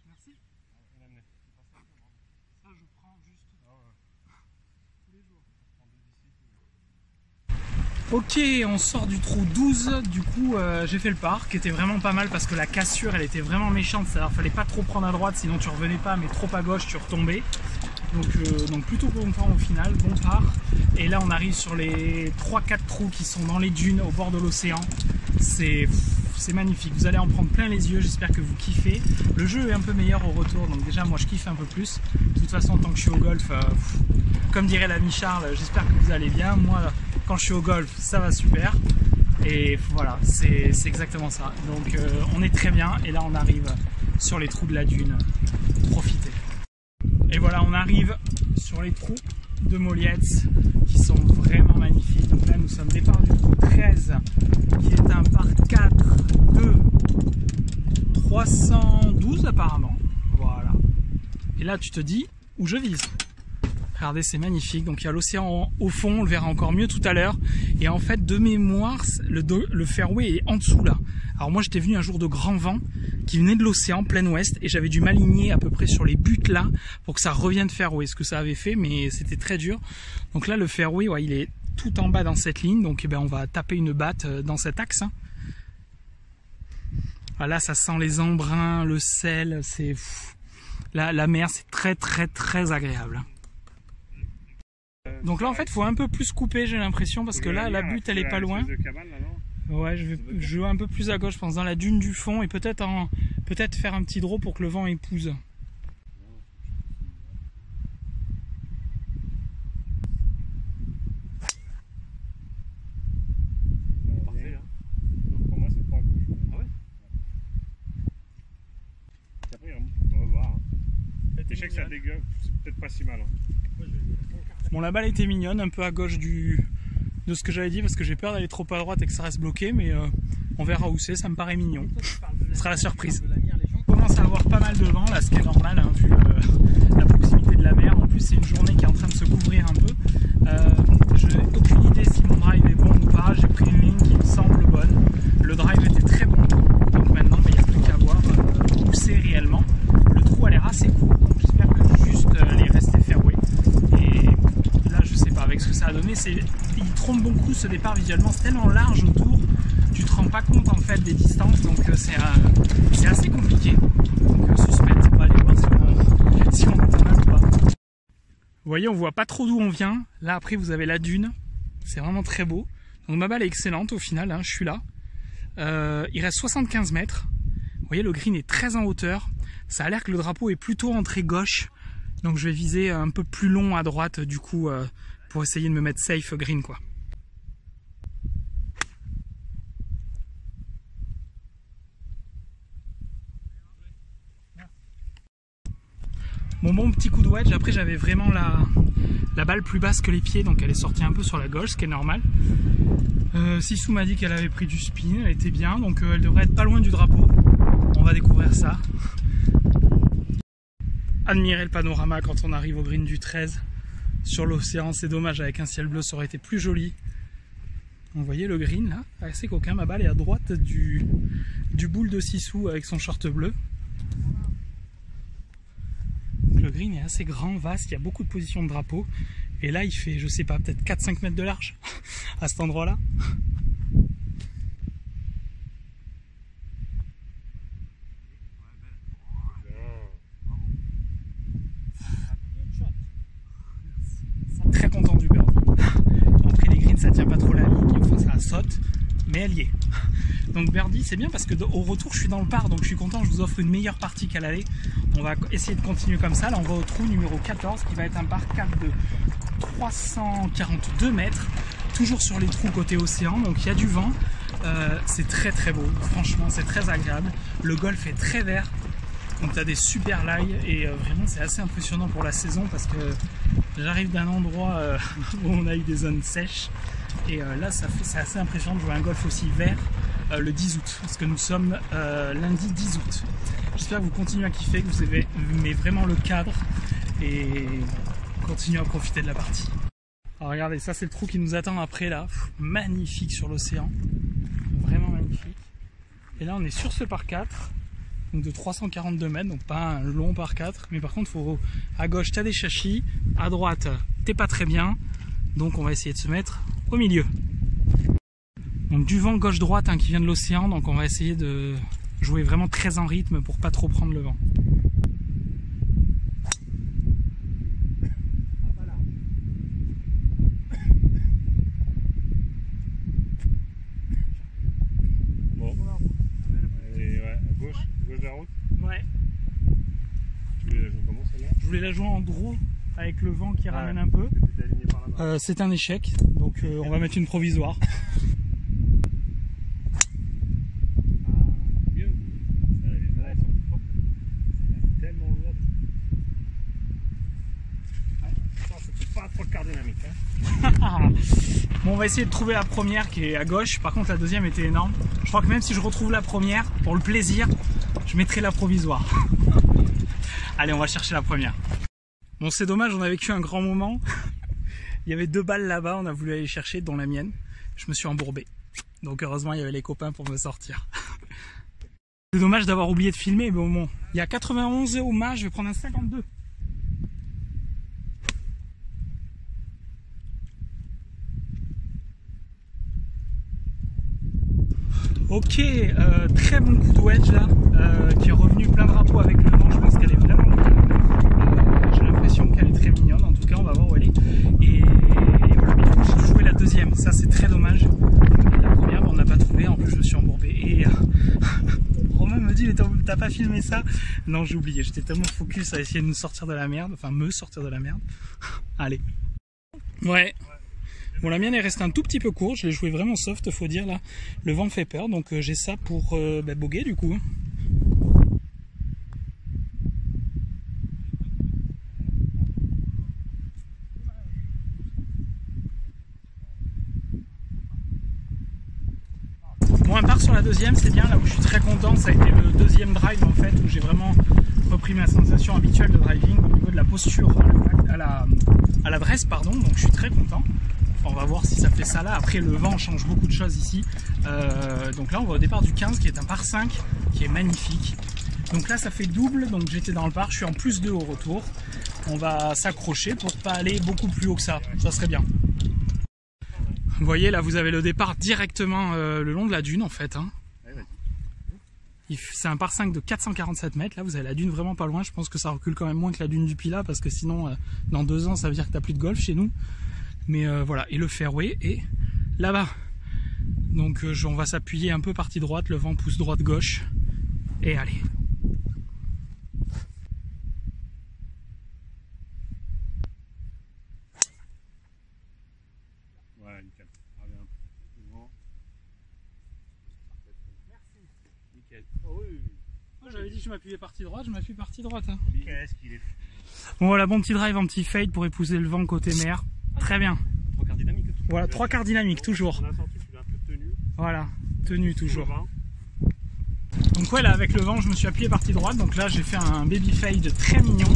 Merci. Ça, je prends juste tous les jours. Ok, on sort du trou 12, du coup j'ai fait le par, qui était vraiment pas mal parce que la cassure elle était vraiment méchante, c'est-à-dire fallait pas trop prendre à droite sinon tu revenais pas, mais trop à gauche tu retombais. Donc plutôt content au final, bon par. Et là on arrive sur les 3-4 trous qui sont dans les dunes au bord de l'océan. C'est magnifique, vous allez en prendre plein les yeux, j'espère que vous kiffez. Le jeu est un peu meilleur au retour, donc déjà moi je kiffe un peu plus. De toute façon tant que je suis au golf, comme dirait l'ami Charles, j'espère que vous allez bien. Moi quand je suis au golf ça va super. Et voilà, c'est exactement ça. Donc on est très bien et là on arrive sur les trous de la dune. Profitez. Et voilà, on arrive sur les trous de Molietz qui sont vraiment magnifiques. Donc là nous sommes départ du trou 13 qui est un par 4 de 312 apparemment. Voilà. Et là tu te dis où je vise. Regardez, c'est magnifique. Donc il y a l'océan au fond, on le verra encore mieux tout à l'heure. Et en fait, de mémoire, le fairway est en dessous là. Alors moi, j'étais venu un jour de grand vent qui venait de l'océan, plein ouest, et j'avais dû m'aligner à peu près sur les buts là pour que ça revienne fairway. Ce que ça avait fait, mais c'était très dur. Donc là, le fairway, ouais, il est tout en bas dans cette ligne. Donc eh ben, on va taper une batte dans cet axe. Hein. Voilà, ça sent les embruns, le sel. C'est la mer, c'est très très très agréable. Donc là en fait il faut un peu plus couper, j'ai l'impression, parce que là la butte elle est pas loin. Ouais, je vais jouer un peu plus à gauche, je pense, dans la dune du fond, et peut-être faire un petit draw pour que le vent épouse. Parfait là. Pour moi c'est pas à gauche. Ah ouais. Après on va voir. Je sais que ça dégueule, c'est peut-être pas si mal. Hein. Bon, la balle était mignonne, un peu à gauche de ce que j'avais dit, parce que j'ai peur d'aller trop à droite et que ça reste bloqué, mais on verra où c'est, ça me paraît mignon. Ce sera la surprise. On commence à avoir pas mal de vent, là, ce qui est normal, hein, vu la proximité de la mer. En plus, c'est une journée qui est en train de se couvrir un peu. Je n'ai aucune idée si mon drive est bon ou pas, j'ai pris une ligne qui me semble bonne. Le drive était très bon, donc maintenant, il n'y a plus qu'à voir où c'est réellement. Le trou a l'air assez court, donc j'espère que juste les rester fairway. Et là, je sais pas, avec ce que ça a donné, il trompe beaucoup ce départ visuellement, c'est tellement large autour, tu te rends pas compte en fait des distances, donc c'est assez compliqué. Donc suspense, on va aller voir si on entend là ou pas. Vous voyez, on voit pas trop d'où on vient. Là après vous avez la dune, c'est vraiment très beau. Donc ma balle est excellente au final, hein, je suis là. Il reste 75 mètres. Vous voyez, le green est très en hauteur. Ça a l'air que le drapeau est plutôt entré gauche. Donc je vais viser un peu plus long à droite du coup pour essayer de me mettre safe green quoi. Bon petit coup de wedge, après j'avais vraiment la balle plus basse que les pieds, donc elle est sortie un peu sur la gauche, ce qui est normal. Sissou m'a dit qu'elle avait pris du spin, elle était bien, donc elle devrait être pas loin du drapeau. On va découvrir ça. Admirer le panorama quand on arrive au green du 13 sur l'océan, c'est dommage, avec un ciel bleu ça aurait été plus joli. Vous voyez le green là, assez coquin, ma balle est à droite du boule de Sissou avec son short bleu. Le green est assez grand, vaste, il y a beaucoup de positions de drapeau. Et là il fait, je sais pas, peut-être 4-5 mètres de large à cet endroit là. Très content du birdie. Après les greens ça tient pas trop la ligne, enfin ça saute. mais elle y est. Donc birdie, c'est bien parce que au retour, je suis dans le par, donc je suis content, je vous offre une meilleure partie qu'à l'aller. On va essayer de continuer comme ça. Là, on va au trou numéro 14, qui va être un par 4 de 342 mètres, toujours sur les trous côté océan, donc il y a du vent. C'est très très beau, franchement, c'est très agréable. Le golf est très vert, donc tu as des super lies et vraiment c'est assez impressionnant pour la saison parce que j'arrive d'un endroit où on a eu des zones sèches et là c'est assez impressionnant de jouer un golf aussi vert le 10 août parce que nous sommes lundi 10 août. J'espère que vous continuez à kiffer, que vous aimez vraiment le cadre et continuez à profiter de la partie. Alors regardez, ça c'est le trou qui nous attend après là, magnifique sur l'océan, vraiment magnifique. Et là on est sur ce par 4. Donc de 342 mètres, donc pas un long par 4, mais par contre à gauche t'as des chachis, à droite t'es pas très bien, donc on va essayer de se mettre au milieu. Donc du vent gauche-droite qui vient de l'océan, donc on va essayer de jouer vraiment très en rythme pour pas trop prendre le vent. Ouais. Tu voulais la jouer comment celle-là? Je voulais la jouer en draw avec le vent qui ramène un peu. C'est un échec, donc on va mettre une provisoire. Mieux. Elles sont plus fortes. C'est tellement lourd. C'est pas trop cardinamique. Bon, on va essayer de trouver la première qui est à gauche. Par contre, la deuxième était énorme. Je crois que même si je retrouve la première, pour le plaisir, je mettrai la provisoire. Allez, on va chercher la première. Bon, c'est dommage, on a vécu un grand moment. Il y avait 2 balles là-bas, on a voulu aller chercher, dont la mienne. Je me suis embourbé. Donc heureusement, il y avait les copains pour me sortir. C'est dommage d'avoir oublié de filmer, mais bon, il y a 91 au mât, je vais prendre un 52. Ok, très bon coup de wedge là, qui est revenu plein drapeau avec le vent. Je pense qu'elle est vraiment mignonne. J'ai l'impression qu'elle est très mignonne. En tout cas, on va voir où elle est. Et voilà, mais du coup, j'ai joué la deuxième. Ça, c'est très dommage. Et la première, on n'a pas trouvé. En plus, je me suis embourbé. Et Romain me dit, mais t'as pas filmé ça? Non, j'ai oublié. J'étais tellement focus à essayer de nous sortir de la merde. Enfin, me sortir de la merde. Allez. Ouais. Bon, la mienne est restée un tout petit peu courte, je l'ai joué vraiment soft, faut dire là. Le vent me fait peur, donc j'ai ça pour boguer du coup. Bon, un part sur la deuxième, c'est bien, là où je suis très content, ça a été le deuxième drive en fait, où j'ai vraiment repris ma sensation habituelle de driving au niveau de la posture à la dresse, pardon, donc je suis très content. On va voir si ça fait ça là. Après, le vent change beaucoup de choses ici. Donc là, on va au départ du 15 qui est un par 5 qui est magnifique. Donc là, ça fait double. Donc j'étais dans le par. Je suis en plus 2 au retour. On va s'accrocher pour pas aller beaucoup plus haut que ça. Ça serait bien. Vous voyez, là, vous avez le départ directement le long de la dune en fait. Hein. C'est un par 5 de 447 mètres. Là, vous avez la dune vraiment pas loin. Je pense que ça recule quand même moins que la dune du Pilat parce que sinon, dans 2 ans, ça veut dire que t'as plus de golf chez nous. Mais voilà, et le fairway est là-bas. Donc on va s'appuyer un peu partie droite, le vent pousse droite-gauche. Et allez. Ouais, nickel. Merci. Nickel. Oh oui. Moi j'avais dit que je m'appuyais partie droite, je m'appuie partie droite. Hein. Qu'est-ce qu'il est fou. Bon voilà, bon petit drive en petit fade pour épouser le vent côté mer. Très bien. 3 quarts dynamique. Voilà, 3 quarts dynamique, toujours. On a sorti, tu l'as un peu tenu. Voilà, tenu toujours. Donc ouais, là avec le vent, je me suis appuyé partie droite. Donc là, j'ai fait un baby fade très mignon.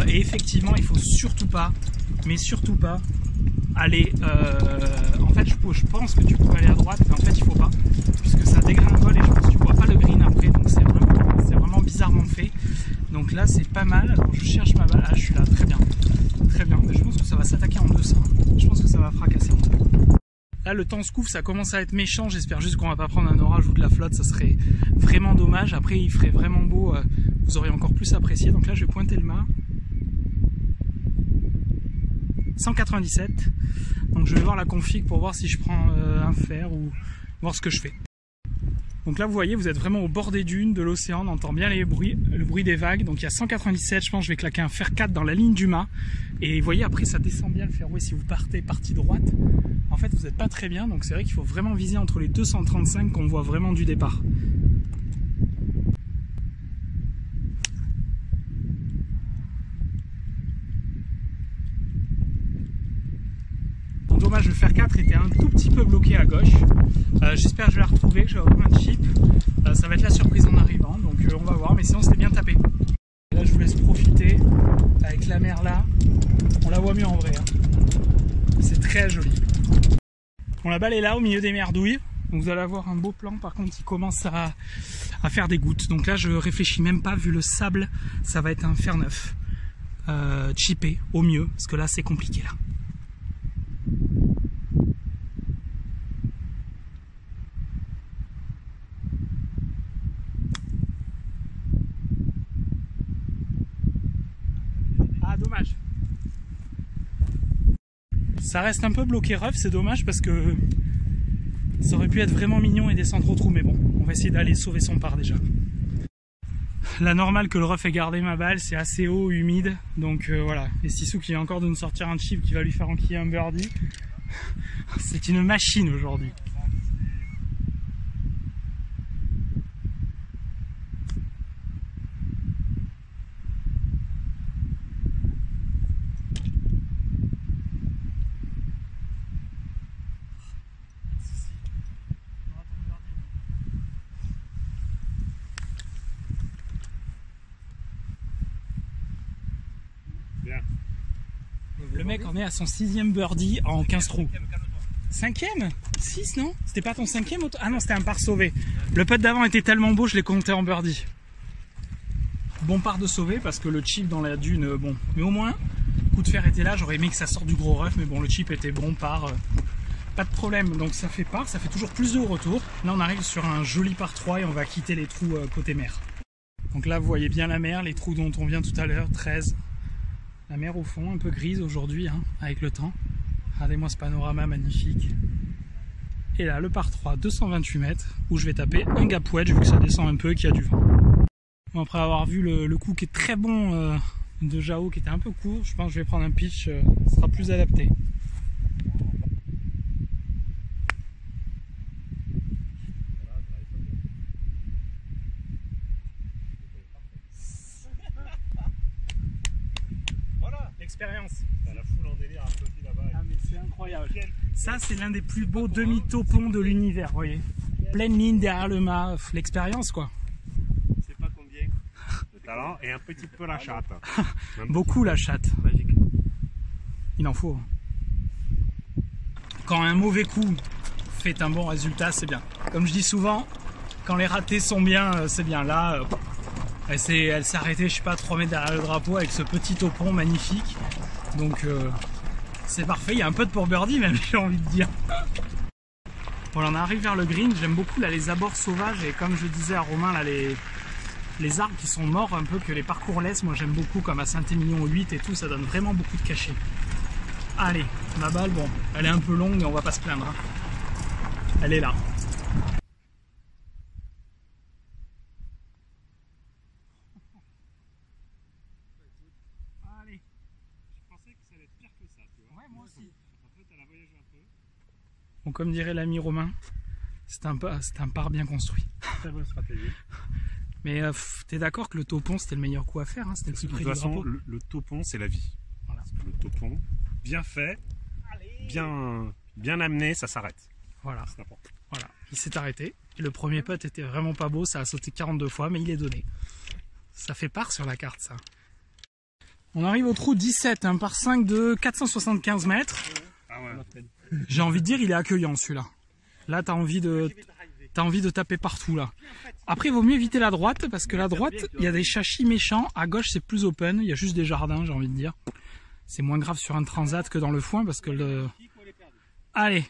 Et effectivement, il faut surtout pas, mais surtout pas, aller... en fait, je pense que tu peux aller à droite, mais en fait, il faut pas. Puisque ça dégringole et je pense que tu vois pas le green après. Donc c'est vraiment bizarrement fait. Donc là, c'est pas mal. Alors je cherche ma balle. Ah, je suis là, très bien. Très bien, mais je pense que ça va s'attaquer en deux, ça. Je pense que ça va fracasser en deux. Là, le temps se couvre, ça commence à être méchant. J'espère juste qu'on va pas prendre un orage ou de la flotte. Ça serait vraiment dommage. Après, il ferait vraiment beau. Vous auriez encore plus apprécié. Donc là, je vais pointer le mât. 197. Donc je vais voir la config pour voir si je prends un fer ou voir ce que je fais. Donc là vous voyez, vous êtes vraiment au bord des dunes, de l'océan, on entend bien le bruit des vagues. Donc il y a 197, je pense que je vais claquer un fer 4 dans la ligne du mât. Et vous voyez, après ça descend bien le fairway si vous partez partie droite. En fait vous n'êtes pas très bien, donc c'est vrai qu'il faut vraiment viser entre les 235 qu'on voit vraiment du départ. Dommage, le fer 4 était un tout petit peu bloqué à gauche. J'espère que je vais la retrouver, que je vais avoir plein de chips. Ça va être la surprise en arrivant, donc on va voir, mais sinon c'était bien tapé. Et là je vous laisse profiter, avec la mer là, on la voit mieux en vrai. Hein. C'est très joli. Bon, la balle est là au milieu des merdouilles, donc vous allez avoir un beau plan, par contre il commence à faire des gouttes. Donc là je réfléchis même pas, vu le sable, ça va être un fer neuf. Chippé au mieux, parce que là c'est compliqué là. Dommage. Ça reste un peu bloqué rough, c'est dommage parce que ça aurait pu être vraiment mignon et descendre au trou, mais bon, on va essayer d'aller sauver son part déjà. La normale que le rough ait gardé ma balle, c'est assez haut, humide, donc voilà. Et Sissou qui vient encore de nous sortir un chip qui va lui faire enquiller un birdie. C'est une machine aujourd'hui. Le mec en est à son 6e birdie en 15 trous. 5e 6 non? C'était pas ton 5e? Ah non, c'était un par sauvé. Le putt d'avant était tellement beau, je l'ai compté en birdie. Bon par de sauvé parce que le chip dans la dune, bon. Mais au moins, coup de fer était là, j'aurais aimé que ça sorte du gros rough, mais bon, le chip était bon par. Pas de problème, donc ça fait par, ça fait toujours plus de retour. Là on arrive sur un joli par 3 et on va quitter les trous côté mer. Donc là vous voyez bien la mer, les trous dont on vient tout à l'heure, 13. La mer au fond, un peu grise aujourd'hui, hein, avec le temps. Regardez-moi ce panorama magnifique. Et là, le par 3, 228 mètres, où je vais taper un gap wedge, vu que ça descend un peu et qu'il y a du vent. Bon, après avoir vu le coup qui est très bon de Jao, qui était un peu court, je pense que je vais prendre un pitch, ça sera plus adapté. Expérience. La foule en délire applaudit là-bas. Ah mais c'est incroyable. Ça c'est l'un des plus beaux demi-topons de l'univers, vous voyez. Pleine ligne derrière le mât, l'expérience quoi. Je sais pas combien. Le talent et un petit peu la chatte. Beaucoup la chatte. Magique. Il en faut. Quand un mauvais coup fait un bon résultat, c'est bien. Comme je dis souvent, quand les ratés sont bien, c'est bien. Là, elle s'est arrêtée, je sais pas, 3 mètres derrière le drapeau avec ce petit topon magnifique. Donc c'est parfait, il y a un peu de pour birdie même, j'ai envie de dire. Voilà, on arrive vers le green, j'aime beaucoup là les abords sauvages et comme je disais à Romain, là les arbres qui sont morts un peu, que les parcours laissent, moi j'aime beaucoup, comme à Saint-Émilion 8 et tout, ça donne vraiment beaucoup de cachet. Allez, ma balle, bon, elle est un peu longue mais on va pas se plaindre. Hein. Elle est là. Allez. Je pensais que ça allait être pire que ça, tu vois. Ouais, moi aussi. En fait, elle a voyagé un peu. Bon, comme dirait l'ami Romain, c'est un par bien construit. Très bonne stratégie. Mais t'es d'accord que le topon c'était le meilleur coup à faire, hein, c'était le plus près du drapeau. Le topon, c'est la vie. Voilà. Le topon, bien fait, bien amené, ça s'arrête. Voilà. C'est n'importe. Voilà. Il s'est arrêté. Et le premier putt était vraiment pas beau, ça a sauté 42 fois, mais il est donné. Ça fait part sur la carte, ça. On arrive au trou 17, un par 5 de 475 mètres. Ah ouais. J'ai envie de dire, il est accueillant celui-là. Là, t'as envie de taper partout là. Après, il vaut mieux éviter la droite parce que la droite, il y a des châchis méchants. À gauche, c'est plus open. Il y a juste des jardins, j'ai envie de dire. C'est moins grave sur un transat que dans le foin parce que le. Allez.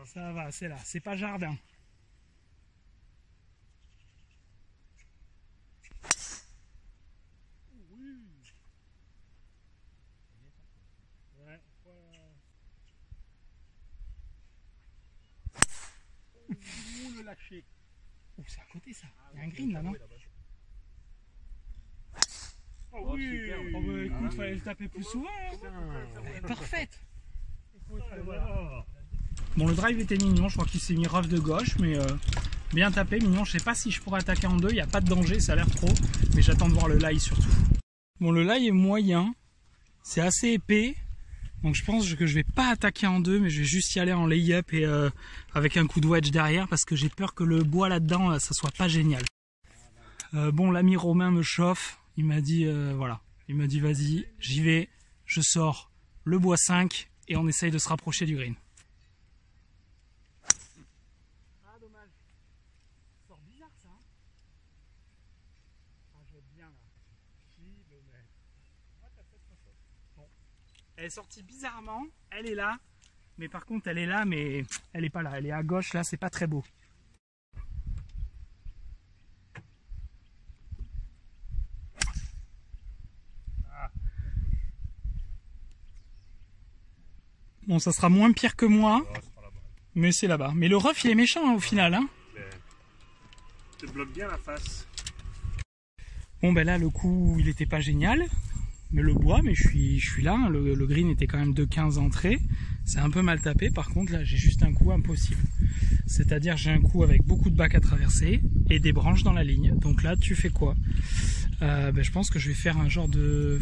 Ça va, c'est là. C'est pas jardin. le lâcher. Oh, c'est à côté ça. Il y a un green là, non? Oh oui. Super. Oh bah écoute, fallait le taper plus souvent. Elle est parfaite. Bon, le drive était mignon, je crois qu'il s'est mis rough de gauche, mais bien tapé, mignon. Je sais pas si je pourrais attaquer en deux, il n'y a pas de danger, ça a l'air trop, mais j'attends de voir le lie surtout. Bon, le lie est moyen, c'est assez épais, donc je pense que je vais pas attaquer en deux, mais je vais juste y aller en lay-up et avec un coup de wedge derrière, parce que j'ai peur que le bois là-dedans, ça soit pas génial. Bon, l'ami Romain me chauffe, il m'a dit, voilà, il m'a dit vas-y, j'y vais, je sors le bois 5 et on essaye de se rapprocher du green. Ah, dommage. Ça sort bizarre ça. Hein, ah, je vais bien là. Bon. Elle est sortie bizarrement, elle est là, mais par contre elle est là, mais elle est pas là, elle est à gauche là, c'est pas très beau. Bon, ça sera moins pire que moi, mais c'est là-bas. Mais le rough, il est méchant hein, au final. Hein. Tu te bloques bien la face. Bon, ben là, le coup, il était pas génial. Mais le bois, mais je suis là. Hein. Le green était quand même de 15 entrées. C'est un peu mal tapé. Par contre, là, j'ai juste un coup impossible. C'est-à-dire, j'ai un coup avec beaucoup de bacs à traverser et des branches dans la ligne. Donc là, tu fais quoi? Je pense que je vais faire un genre de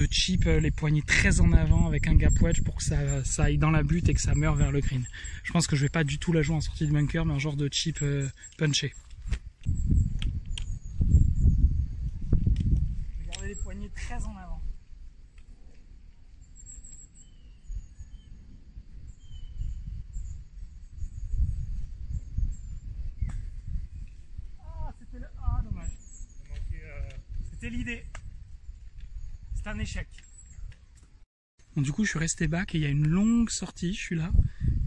chip, les poignées très en avant avec un gap wedge pour que ça aille dans la butte et que ça meure vers le green. Je pense que je vais pas du tout la jouer en sortie de bunker, mais un genre de chip punché. Je vais garder les poignées très en avant. Ah, c'était dommage. C'était l'idée. C'est un échec. Bon, du coup, je suis resté back et il y a une longue sortie. Je suis là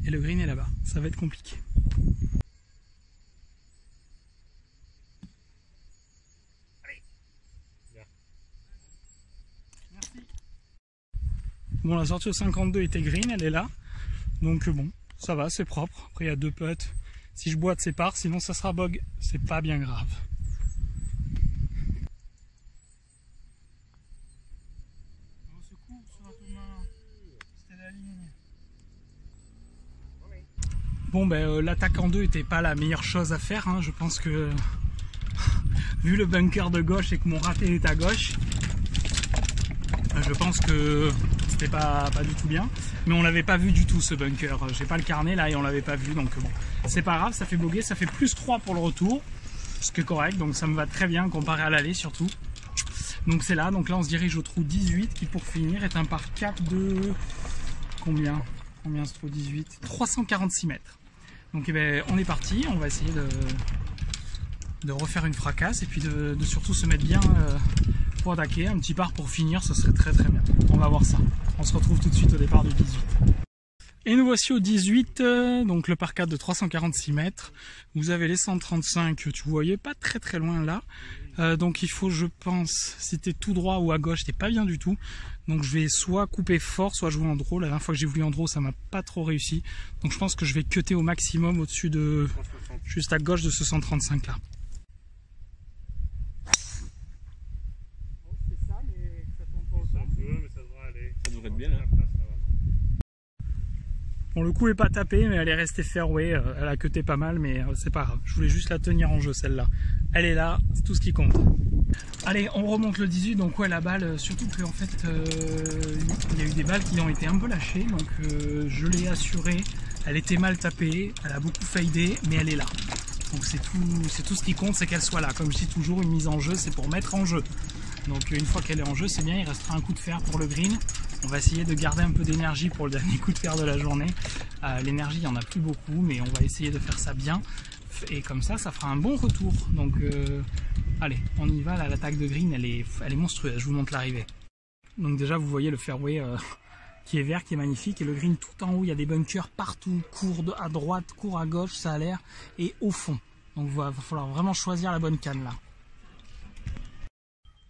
et le green est là-bas. Ça va être compliqué. Allez. Bien. Merci. Bon, la sortie au 52 était green, elle est là. Donc bon, ça va, c'est propre. Après, il y a deux putts. Si je boite, c'est part. Sinon, ça sera bog. C'est pas bien grave. Bon, l'attaque en deux était pas la meilleure chose à faire. Hein. Je pense que, vu le bunker de gauche et que mon raté est à gauche, je pense que c'était pas du tout bien. Mais on l'avait pas vu du tout ce bunker. J'ai pas le carnet là et on l'avait pas vu. Donc bon, c'est pas grave, ça fait boguer. Ça fait plus 3 pour le retour, ce qui est correct. Donc ça me va très bien comparé à l'aller surtout. Donc c'est là. Donc là on se dirige au trou 18 qui pour finir est un par 4 de... Combien ce trou 18? 346 mètres. Donc on est parti, on va essayer de refaire une fracasse et puis de surtout se mettre bien pour attaquer. Un petit par pour finir, ce serait très très bien. On va voir ça. On se retrouve tout de suite au départ du 18. Et nous voici au 18, donc le par 4 de 346 mètres. Vous avez les 135, tu voyais pas très très loin là. Donc il faut, je pense, si t'es tout droit ou à gauche, t'es pas bien du tout. Donc je vais soit couper fort, soit jouer en draw. La dernière fois que j'ai voulu en draw, ça m'a pas trop réussi. Donc je pense que je vais cutter au maximum au-dessus de... juste à gauche de ce 135 là. C'est ça, mais ça tombe pas autant. Un peu, mais ça devrait aller. Ça devrait être bien là. Bon, le coup est pas tapé, mais elle est restée fairway. Elle a cuté pas mal, mais c'est pas grave. Je voulais juste la tenir en jeu, celle-là. Elle est là, c'est tout ce qui compte. Allez, on remonte le 18. Donc ouais, la balle, surtout qu'en fait, il y a eu des balles qui ont été un peu lâchées. Donc je l'ai assurée. Elle était mal tapée, elle a beaucoup fadé, mais elle est là. Donc c'est tout ce qui compte, c'est qu'elle soit là. Comme je dis toujours, une mise en jeu, c'est pour mettre en jeu. Donc une fois qu'elle est en jeu, c'est bien, il restera un coup de fer pour le green. On va essayer de garder un peu d'énergie pour le dernier coup de fer de la journée. L'énergie, il n'y en a plus beaucoup, mais on va essayer de faire ça bien. Et comme ça, ça fera un bon retour. Donc allez, on y va, là, l'attaque de green, elle est monstrueuse, je vous montre l'arrivée. Donc déjà, vous voyez le fairway qui est vert, qui est magnifique, et le green tout en haut, il y a des bunkers partout, court à droite, court à gauche, ça a l'air, et au fond. Donc il va falloir vraiment choisir la bonne canne là.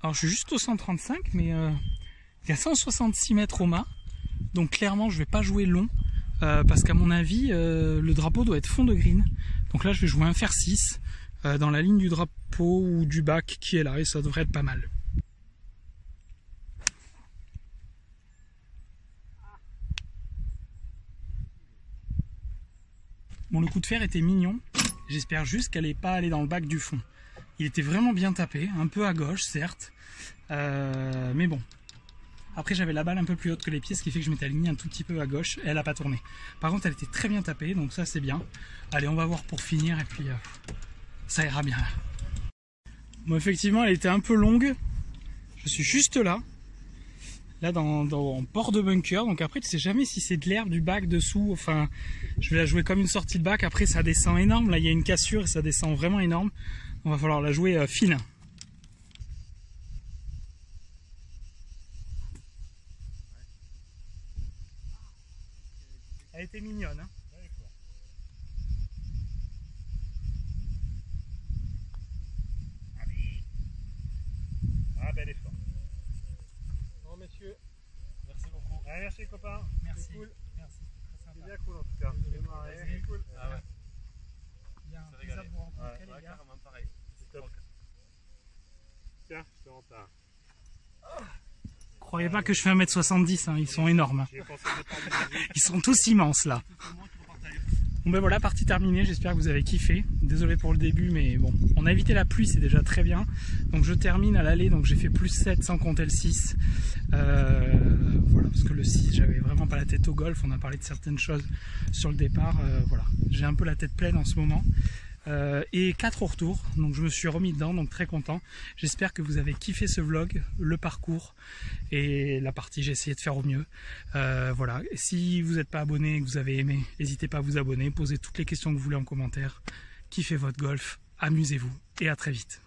Alors je suis juste au 135, mais il y a 166 mètres au mât, donc clairement je vais pas jouer long, parce qu'à mon avis le drapeau doit être fond de green. Donc là je vais jouer un fer 6 dans la ligne du drapeau ou du bac qui est là et ça devrait être pas mal. Bon, le coup de fer était mignon, j'espère juste qu'elle n'est pas allée dans le bac du fond. Il était vraiment bien tapé, un peu à gauche certes, mais bon. Après j'avais la balle un peu plus haute que les pieds, ce qui fait que je m'étais aligné un tout petit peu à gauche et elle n'a pas tourné. Par contre elle était très bien tapée, donc ça c'est bien. Allez, on va voir pour finir et puis ça ira bien. Bon, effectivement elle était un peu longue, je suis juste là. Là en port de bunker, donc après tu sais jamais si c'est de l'herbe, du bac dessous, enfin je vais la jouer comme une sortie de bac, après ça descend énorme, là il y a une cassure et ça descend vraiment énorme, on va falloir la jouer fine. Elle était mignonne hein. Ah ben elle est forte. Bon messieurs, merci beaucoup. Ah, merci copain. Merci. C'est cool. Merci. C'est bien cool en tout cas. C'est cool. Ah ouais. Bien, plaisir de vous rencontrer les gars. Carrément pareil. C'est top. Tiens, je te rends ta. Croyez pas que je fais 1m70, hein, ils sont énormes. Hein. Ils sont tous immenses là. Bon ben voilà, partie terminée, j'espère que vous avez kiffé. Désolé pour le début, mais bon, on a évité la pluie, c'est déjà très bien. Donc je termine à l'aller, donc j'ai fait plus 7 sans compter le 6. Voilà, parce que le 6, j'avais vraiment pas la tête au golf, on a parlé de certaines choses sur le départ. Voilà, j'ai un peu la tête pleine en ce moment. Et 4 au retour, donc je me suis remis dedans, donc très content. J'espère que vous avez kiffé ce vlog, le parcours et la partie j'ai essayé de faire au mieux. Voilà, et si vous n'êtes pas abonné et que vous avez aimé, n'hésitez pas à vous abonner, posez toutes les questions que vous voulez en commentaire. Kiffez votre golf, amusez-vous et à très vite.